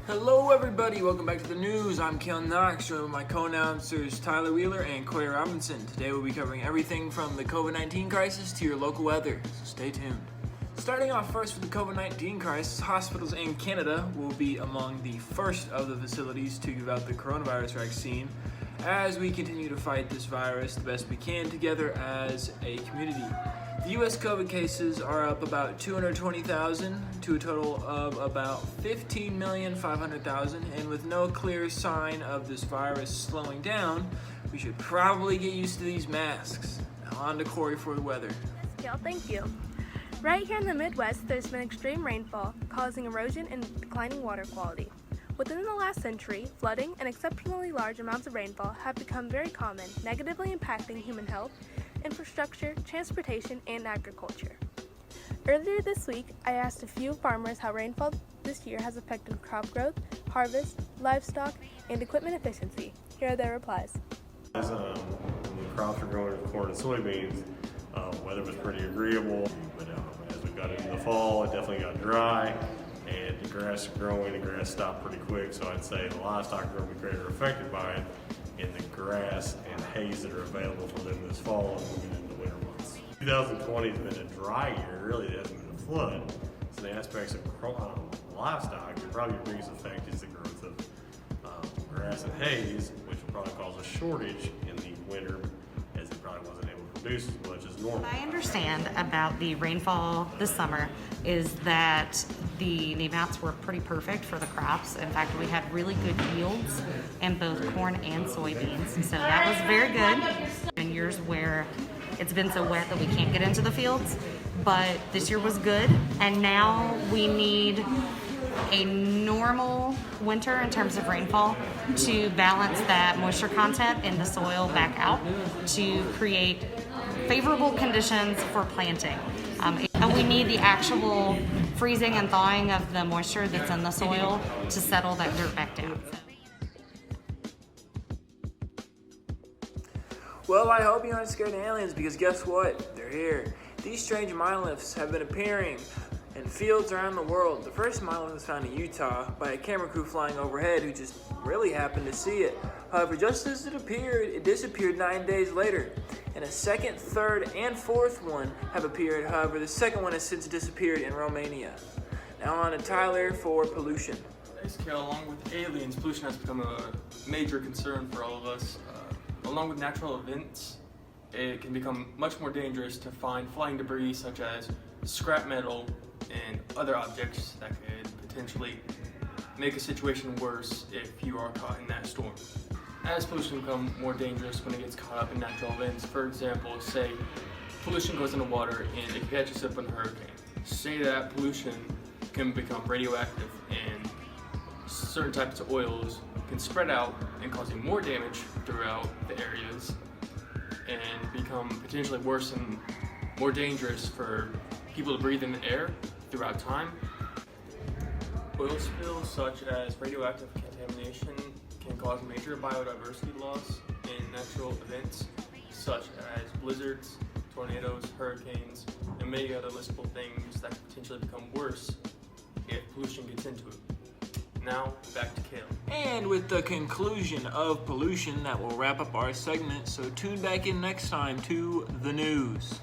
Hello everybody, welcome back to the news. I'm Kalen Knox, joined with my co-announcers Tyler Wheeler and Corey Robinson. Today we'll be covering everything from the COVID-19 crisis to your local weather, so stay tuned. Starting off first with the COVID-19 crisis, hospitals in Canada will be among the first of the facilities to give out the coronavirus vaccine as we continue to fight this virus the best we can together as a community. The U.S. COVID cases are up about 220,000 to a total of about 15,500,000, and with no clear sign of this virus slowing down, we should probably get used to these masks. Now on to Corey for the weather. Gail, thank you. Right here in the Midwest, there's been extreme rainfall causing erosion and declining water quality. Within the last century, flooding and exceptionally large amounts of rainfall have become very common, negatively impacting human health, infrastructure, transportation, and agriculture. Earlier this week, I asked a few farmers how rainfall this year has affected crop growth, harvest, livestock, and equipment efficiency. Here are their replies. As the crops were growing in corn and soybeans, weather was pretty agreeable, but as we got into the fall, it definitely got dry, and the grass is growing. The grass stopped pretty quick, so I'd say the livestock are going to be greater affected by it, and the grass and hays that are available for them this fall and moving into the winter months. 2020 has been a dry year. Really, it hasn't been a flood. So the aspects of livestock, probably your biggest effect is the growth of grass and hays, which will probably cause a shortage in the winter, as it probably wasn't able to produce as much as normal. What I understand about the rainfall this summer is that the amounts were pretty perfect for the crops. In fact, we had really good yields in both corn and soybeans, so that was very good. In years where it's been so wet that we can't get into the fields, but this year was good, and now we need a normal winter in terms of rainfall to balance that moisture content in the soil back out to create favorable conditions for planting. And we need the actual freezing and thawing of the moisture that's in the soil to settle that dirt back down. Well, I hope you aren't scared of aliens, because guess what? They're here. These strange monoliths have been appearing in fields around the world. The first monolith was found in Utah by a camera crew flying overhead who just really happened to see it. However, just as it appeared, it disappeared 9 days later. And a second, third, and fourth one have appeared. However, the second one has since disappeared in Romania. Now on to Tyler for pollution. Thanks, Kel. Along with aliens, pollution has become a major concern for all of us. Along with natural events, it can become much more dangerous to find flying debris such as scrap metal and other objects that could potentially make a situation worse if you are caught in that storm. As pollution becomes more dangerous when it gets caught up in natural events, for example, say pollution goes into water and it catches up in a hurricane. Say that pollution can become radioactive and certain types of oils can spread out and causing more damage throughout the areas and become potentially worse and more dangerous for people to breathe in the air throughout time. Oil spills such as radioactive contamination can cause major biodiversity loss in natural events such as blizzards, tornadoes, hurricanes, and many other listable things that could potentially become worse if pollution gets into it. Now, back to Kale. And with the conclusion of pollution, that will wrap up our segment, so tune back in next time to the news.